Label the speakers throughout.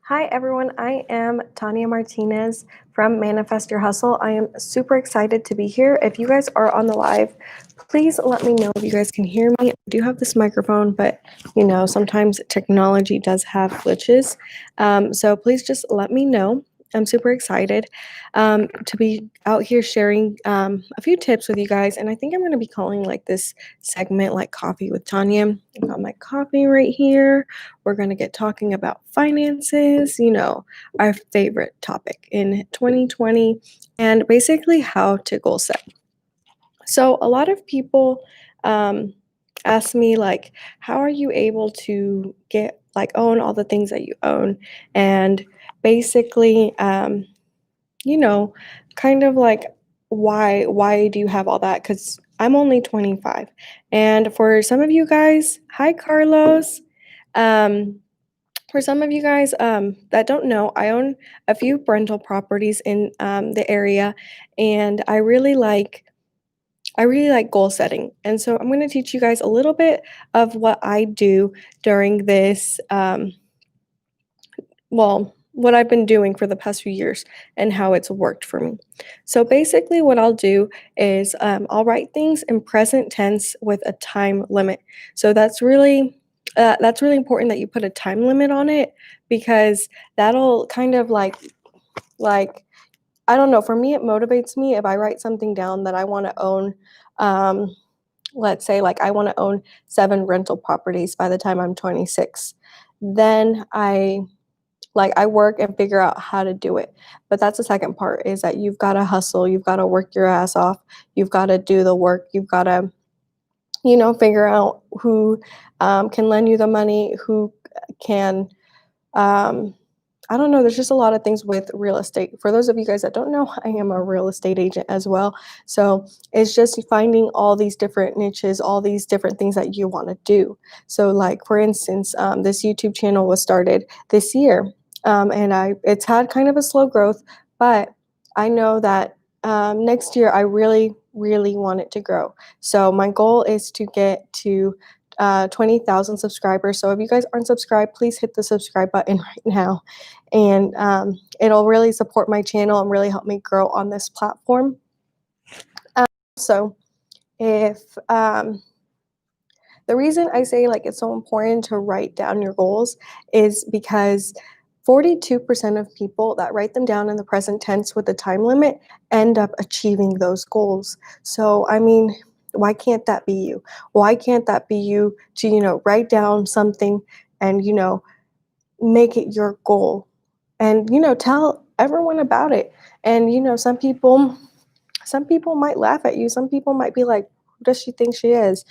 Speaker 1: Hi everyone, I am Tania Martinez from Manifest Your Hustle. I am super excited to be here. If you guys are on the live, please let me know if you guys can hear me. I do have this microphone, but sometimes technology does have glitches. So please just let me know. I'm super excited to be out here sharing a few tips with you guys. And I think I'm going to be calling like this segment like Coffee with Tanya. I got my coffee right here. We're going to get talking about finances, our favorite topic in 2020, and basically how to goal set. So, a lot of people um, ask me, like, how are you able to own all the things that you own? And basically, you know, kind of like, why do you have all that? Because I'm only 25. And for some of you guys, hi, Carlos. Um, for some of you guys that don't know, I own a few rental properties in the area, and I really like goal setting. And so I'm going to teach you guys a little bit of what I do during this. What I've been doing for the past few years and how it's worked for me. So basically, what I'll do is I'll write things in present tense with a time limit. So that's really important that you put a time limit on it, because that'll kind of like I don't know. For me, it motivates me if I write something down that I want to own. Um, let's say like I want to own 7 rental properties by the time I'm 26. Then I work and figure out how to do it. But that's the second part, is that you've got to hustle, you've got to work your ass off, you've got to do the work, you've got to, figure out who can lend you the money, who can, um, I don't know, there's just a lot of things with real estate. For those of you guys that don't know, I am a real estate agent as well. So it's just finding all these different niches, all these different things that you want to do. So, like, for instance, this YouTube channel was started this year, and it's had kind of a slow growth, but I know that next year I really, really want it to grow. So my goal is to get to 20,000 subscribers. So if you guys aren't subscribed, please hit the subscribe button right now, and it'll really support my channel and really help me grow on this platform. So if the reason I say like it's so important to write down your goals is because 42% of people that write them down in the present tense with the time limit end up achieving those goals. So, I mean, why can't that be you? Why can't that be you to, write down something and, make it your goal and, tell everyone about it? And, some people might laugh at you. Some people might be like, who does she think she is?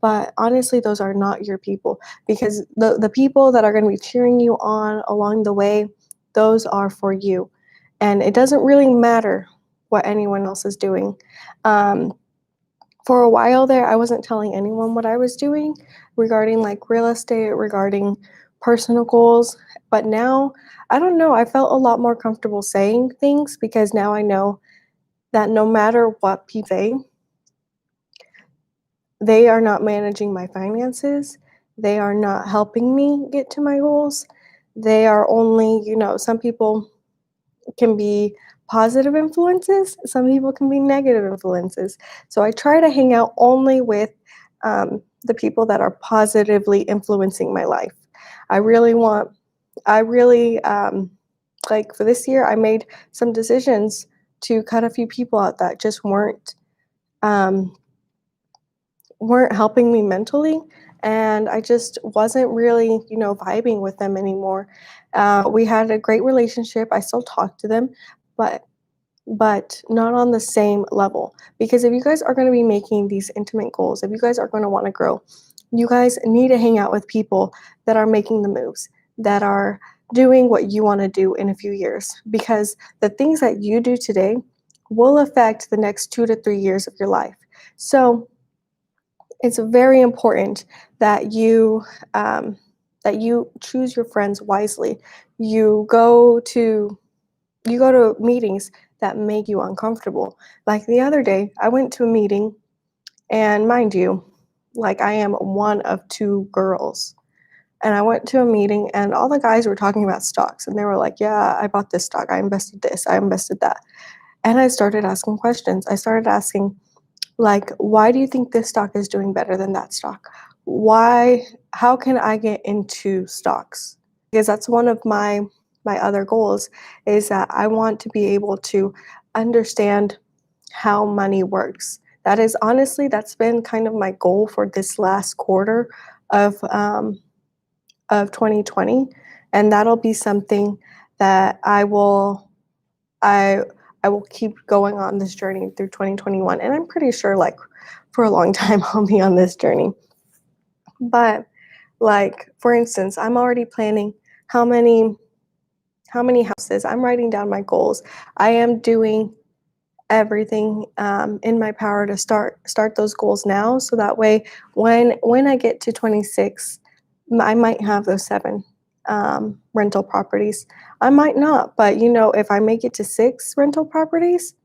Speaker 1: But honestly, those are not your people, because the people that are going to be cheering you on along the way, those are for you. And it doesn't really matter what anyone else is doing. Um, for a while there, I wasn't telling anyone what I was doing regarding like real estate, regarding personal goals. But now, I don't know, I felt a lot more comfortable saying things, because now I know that no matter what people say, they are not managing my finances. They are not helping me get to my goals. They are only, some people can be positive influences, some people can be negative influences. So I try to hang out only with the people that are positively influencing my life. I really want, I really, like for this year, I made some decisions to cut a few people out that just um, weren't helping me mentally, and I just wasn't really, vibing with them anymore. We had a great relationship. I still talk to them, but not on the same level. Because if you guys are going to be making these intimate goals, if you guys are going to want to grow, you guys need to hang out with people that are making the moves, that are doing what you want to do in a few years. Because the things that you do today will affect the next 2 to 3 years of your life. So it's very important that you choose your friends wisely. You go to meetings that make you uncomfortable. Like the other day, I went to a meeting, and mind you, like I am one of 2 girls. And I went to a meeting and all the guys were talking about stocks and they were like, "Yeah, I bought this stock. I invested this. I invested that." And I started asking questions. I started asking, like, "Why do you think this stock is doing better than that stock? Why how can I get into stocks?" Because that's one of my other goals is that I want to be able to understand how money works. That is honestly, that's been kind of my goal for this last quarter of, um, of 2020, and that'll be something that I I will keep going on this journey through 2021, and I'm pretty sure, like, for a long time, I'll be on this journey. But, like, for instance, I'm already planning how many how many houses. I'm writing down my goals. I am doing everything in my power to start those goals now, so that way when I get to 26, I might have those 7 rental properties. I might not, but if I make it to 6 rental properties,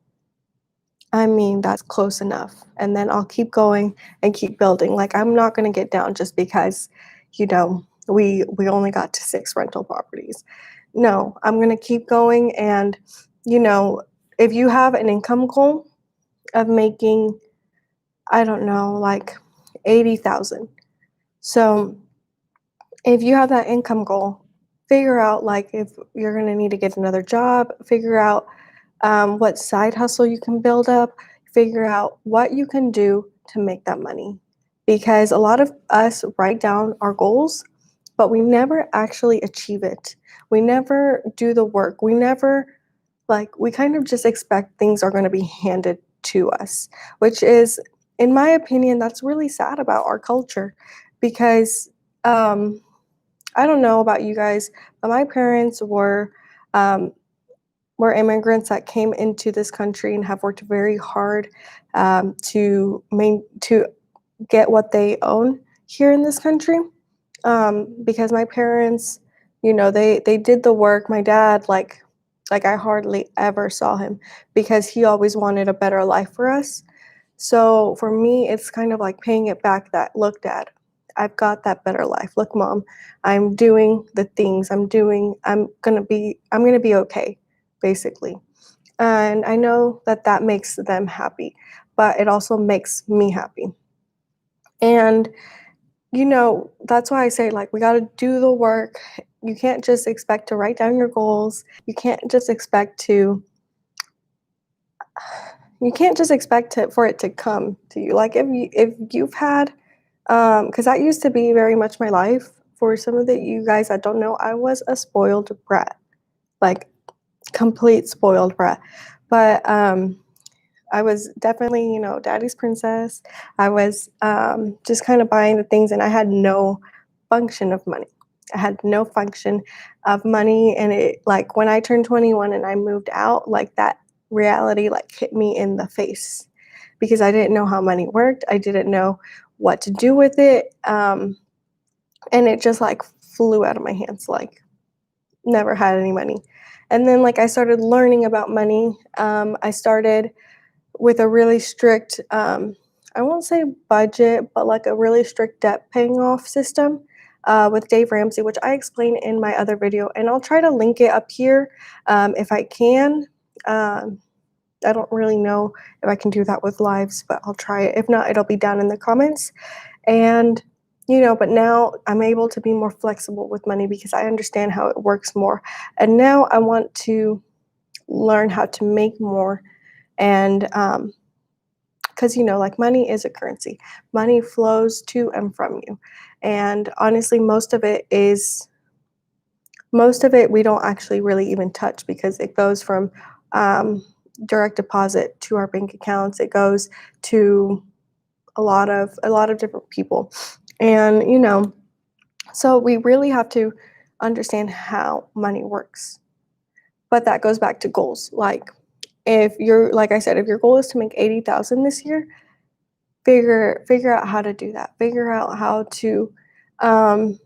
Speaker 1: I mean, that's close enough. And then I'll keep going and keep building. Like, I'm not going to get down just because, we only got to 6 rental properties. No, I'm going to keep going. And, you know, if you have an income goal of making, I don't know, like 80,000. So if you have that income goal, figure out like if you're going to need to get another job, figure out what side hustle you can build up, figure out what you can do to make that money. Because a lot of us write down our goals, but we never actually achieve it. We never do the work. We kind of just expect things are going to be handed to us, which is, in my opinion, that's really sad about our culture because um, I don't know about you guys, but my parents um, were immigrants that came into this country and have worked very hard to get what they own here in this country. Because my parents, they did the work. My dad, like I hardly ever saw him because he always wanted a better life for us. So for me, it's kind of like paying it back that, "Look, Dad, I've got that better life. Look, Mom, I'm doing the things I'm gonna be okay, basically." And I know that that makes them happy, but it also makes me happy. And, that's why I say, like, we gotta do the work. You can't just expect to write down your goals. You can't just expect for it to come to you. Like, if you've had, because that used to be very much my life. For some of you guys that don't know, I was a spoiled brat, like, complete spoiled brat. But, I was definitely, daddy's princess. I was, just kinda buying the things, and I had no function of money. I had no function of money, and when I turned 21 and I moved out, like, that reality, like, hit me in the face because I didn't know how money worked. I didn't know what to do with it, and it just, like, flew out of my hands, like, never had any money. And then, like, I started learning about money. I started with a really strict, I won't say budget, but like a really strict debt paying off system with Dave Ramsey, which I explain in my other video. And I'll try to link it up here if I can. Um, I don't really know if I can do that with lives, but I'll try it. If not, it'll be down in the comments. And, but now I'm able to be more flexible with money because I understand how it works more. And now I want to learn how to make more and because like money is a currency. Money flows to and from you, and honestly most of it we don't actually really even touch because it goes from um, direct deposit to our bank accounts. It goes to a lot of different people, and so we really have to understand how money works. But that goes back to goals. Like I said, if your goal is to make 80,000 this year, figure out how to do that. Figure out um,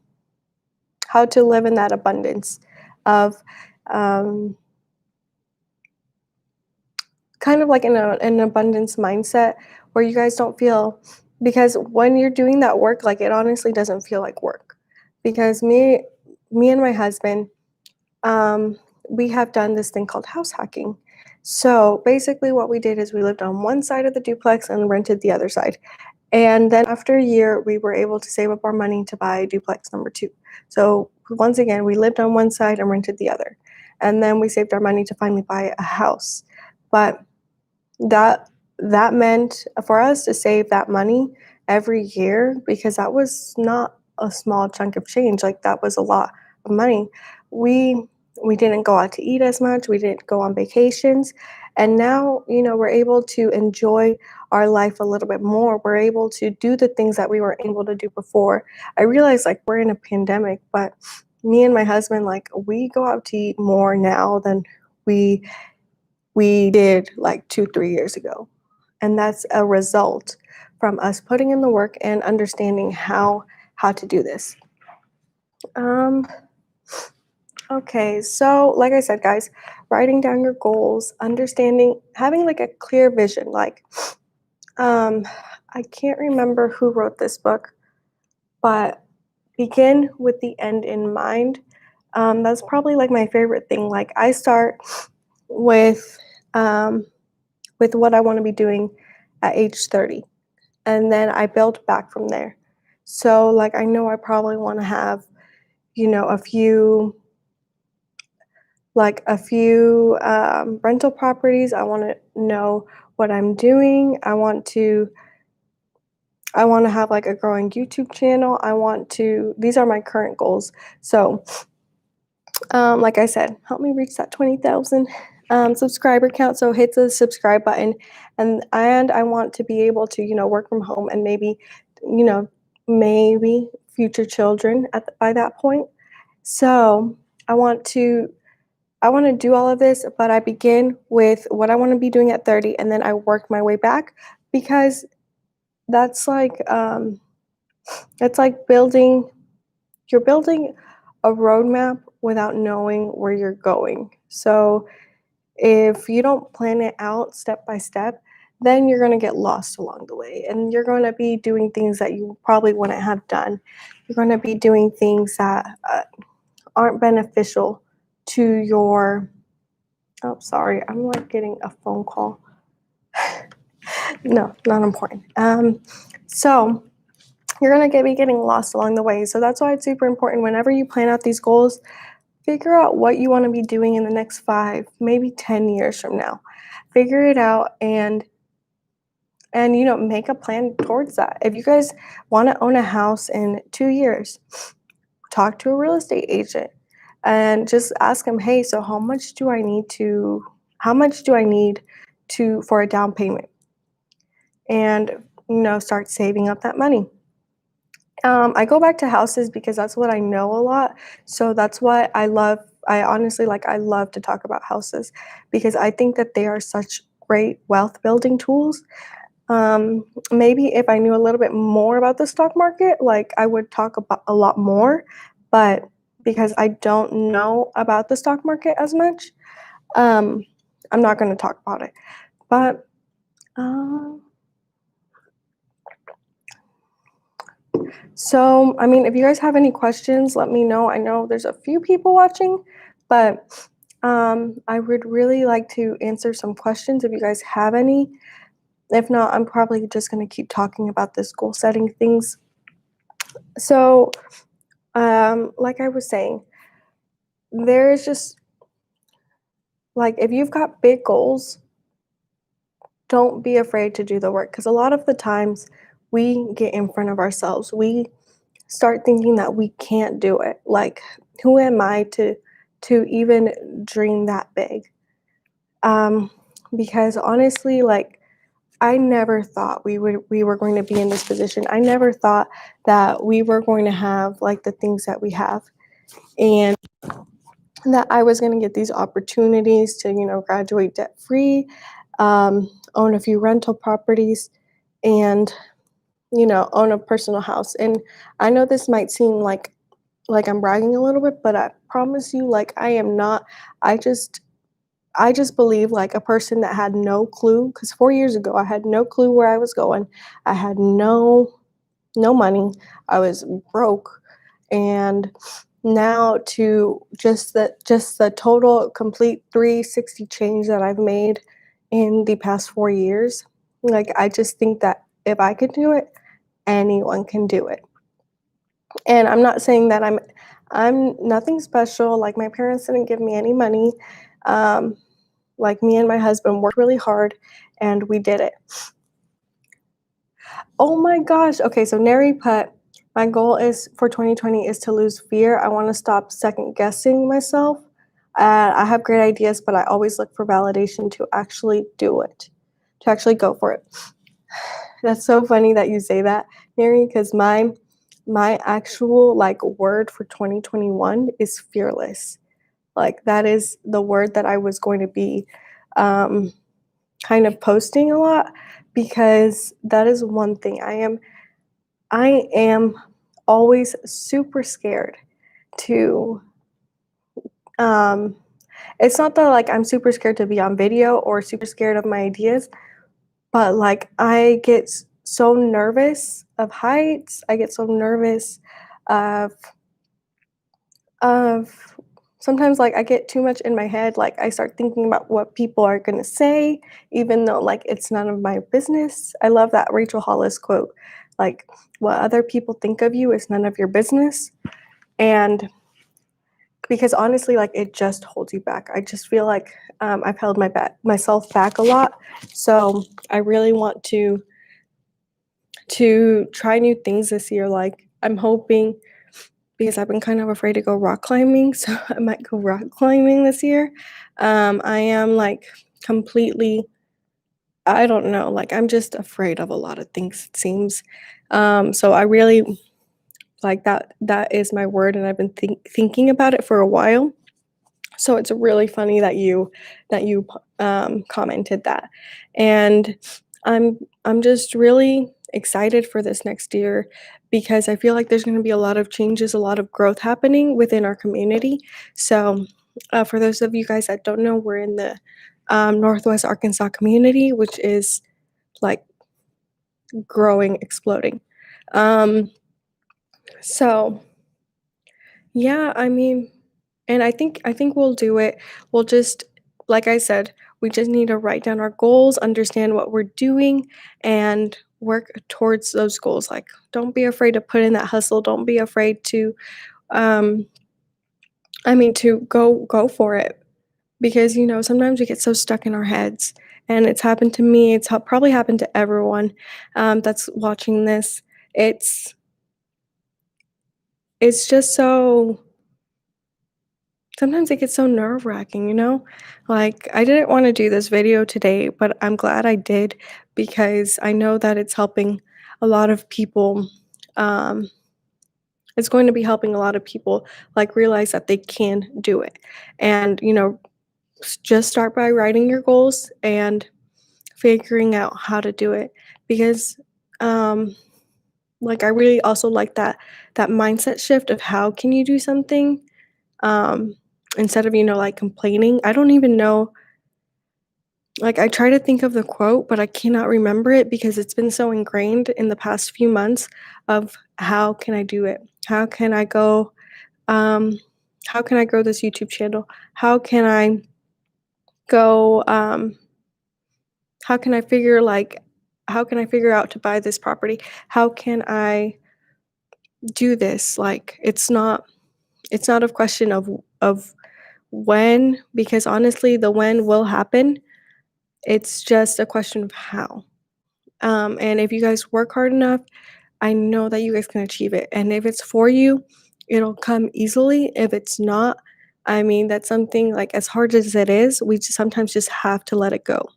Speaker 1: how to live in that abundance of um, kind of like in an abundance mindset where you guys don't feel, because when you're doing that work, like, it honestly doesn't feel like work. because me and my husband, um, we have done this thing called house hacking. So basically, what we did is we lived on one side of the duplex and rented the other side. And then after a year, we were able to save up our money to buy duplex number two. So once again, we lived on one side and rented the other. And then we saved our money to finally buy a house. But that that meant for us to save that money every year, because that was not a small chunk of change, like that was a lot of money. We we didn't go out to eat as much, we didn't go on vacations, and now, we're able to enjoy our life a little bit more. We're able to do the things that we weren't able to do before. I realize, like, we're in a pandemic, but me and my husband, like, we go out to eat more now than we we did like 2 3 years ago. And that's a result from us putting in the work and understanding how to do this. um okay, so like I said, guys, writing down your goals, understanding, having like a clear vision, like, um I can't remember who wrote this book, but begin with the end in mind. That's probably like my favorite thing. Like, I start with um with what I want to be doing at age 30, and then I build back from there. So, like, I know I probably want to have, a few, rental properties. I want to know what I'm doing. I want to have like a growing YouTube channel. These are my current goals. So, like I said, help me reach that 20,000 subscriber count. So hit the subscribe button, and I want to be able to, work from home, and you know, maybe future children by that point. So I want to I want to do all of this, but I begin with what I want to be doing at 30, and then I work my way back, because that's like um, it's like building a roadmap without knowing where you're going. So if you don't plan it out step by step, then you're going to get lost along the way, and you're going to be doing things that you probably wouldn't have done. You're going to be doing things that aren't beneficial to your. Oh, sorry, I'm like getting a phone call. No, not important. So you're going to be getting lost along the way. So that's why it's super important, whenever you plan out these goals, figure out what you want to be doing in the next 5, maybe 10 years from now. Figure it out, and make a plan towards that. If you guys want to own a house in 2 years, talk to a real estate agent and just ask them, "Hey, so how much do I need to for a down payment?" And start saving up that money. I go back to houses because that's what I know a lot. So that's what I love. I honestly, like, I love to talk about houses because I think that they are such great wealth building tools. Maybe if I knew a little bit more about the stock market, like, I would talk about a lot more, but because I don't know about the stock market as much, um, I'm not going to talk about it. But um, so, I mean, if you guys have any questions, let me know. I know there's a few people watching, but I would really like to answer some questions if you guys have any. If not, I'm probably just going to keep talking about this goal setting things. So, like I was saying, there's just like, if you've got big goals, don't be afraid to do the work, because a lot of the times we get in front of ourselves. We start thinking that we can't do it. Like, who am I to even dream that big? Um, because honestly, like, I never thought we were going to be in this position. I never thought that we were going to have like the things that we have, and that I was going to get these opportunities to, graduate debt free, own a few rental properties, and own a personal house. And I know this might seem like I'm bragging a little bit, but I promise you, like, I am not. I just I just believe, like, a person that had no clue, because 4 years ago I had no clue where I was going. I had no money. I was broke, and now to just the total complete 360 change that I've made in the past 4 years. Like, I just think that if I could do it, anyone can do it. And I'm not saying that I'm nothing special, like, my parents didn't give me any money. Um, like, me and my husband worked really hard, and we did it. Oh my gosh. Okay, so Neri put, my goal is for 2020 is to lose fear. I want to stop second guessing myself. I have great ideas, but I always look for validation to actually do it, to actually go for it. That's so funny that you say that, Mary, because my actual like word for 2021 is fearless. Like, that is the word that I was going to be um, kind of posting a lot, because that is one thing I am always super scared to um it's not that like I'm super scared to be on video or super scared of my ideas, but like I get so nervous of heights. I get so nervous of of sometimes like I get too much in my head. Like, I start thinking about what people are going to say, even though like it's none of my business. I love that Rachel Hollis quote, like, what other people think of you is none of your business. And because honestly, like, it just holds you back. I just feel like I've held myself back a lot. So I really want to try new things this year. Like, I'm hoping, because I've been kind of afraid to go rock climbing, so I might go rock climbing this year. I am like completely, I don't know, like, I'm just afraid of a lot of things, it seems. So I really like that is my word, and I've been thinking about it for a while. So it's really funny that you commented that, and I'm just really excited for this next year, because I feel like there's going to be a lot of changes, a lot of growth happening within our community. So, for those of you guys that don't know, we're in the Northwest Arkansas community, which is like growing, exploding. Um, so Yeah, I mean, and I think we'll do it. We'll just, like I said, we just need to write down our goals, understand what we're doing, and work towards those goals. Like, don't be afraid to put in that hustle. Don't be afraid to um to go for it, because sometimes we get so stuck in our heads, and it's happened to me. It's probably happened to everyone that's watching this. It's it's just so Sometimes it gets so nerve-wracking. Like, I didn't wanna do this video today, but I'm glad I did, because I know that it's helping a lot of people, um it's going to be helping a lot of people, like, realize that they can do it. And, just start by writing your goals and figuring out how to do it, because, um, like, I really also like that mindset shift of how can you do something, um, instead of, like, complaining. I don't even know, like, I try to think of the quote, but I cannot remember it, because it's been so ingrained in the past few months of how can I do it? How can I go, um, how can I grow this YouTube channel? How can I go, how can I figure, like, how can I figure out to buy this property? How can I do this? Like, it's not a question of when, because honestly, the when will happen. It's just a question of how. And if you guys work hard enough, I know that you guys can achieve it. And if it's for you, it'll come easily. If it's not, that's something, like, as hard as it is, we sometimes just have to let it go.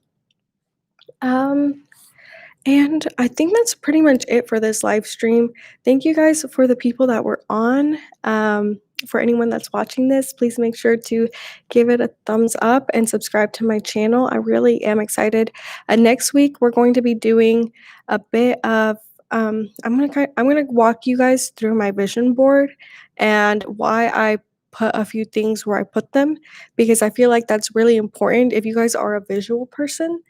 Speaker 1: Um, And I think that's pretty much it for this live stream. Thank you guys for the people that were on. For anyone that's watching this, please make sure to give it a thumbs up and subscribe to my channel. I really am excited. Next week, we're going to be doing a bit of. I'm gonna walk you guys through my vision board and why I put a few things where I put them, because I feel like that's really important if you guys are a visual person,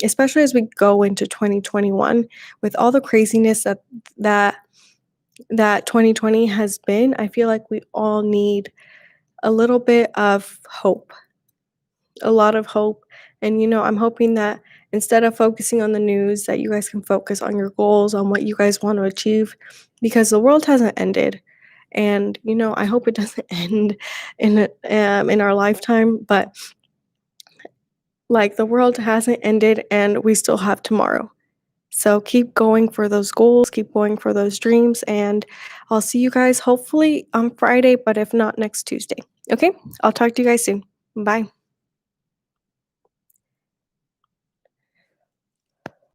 Speaker 1: especially as we go into 2021 with all the craziness that that 2020 has been, I feel like we all need a little bit of hope, a lot of hope. And, I'm hoping that instead of focusing on the news, that you guys can focus on your goals, on what you guys want to achieve, because the world hasn't ended. And, I hope it doesn't end in our lifetime, but like the world hasn't ended and we still have tomorrow. So keep going for those goals, keep going for those dreams, and I'll see you guys hopefully on Friday, but if not, next Tuesday. Okay? I'll talk to you guys soon. Bye.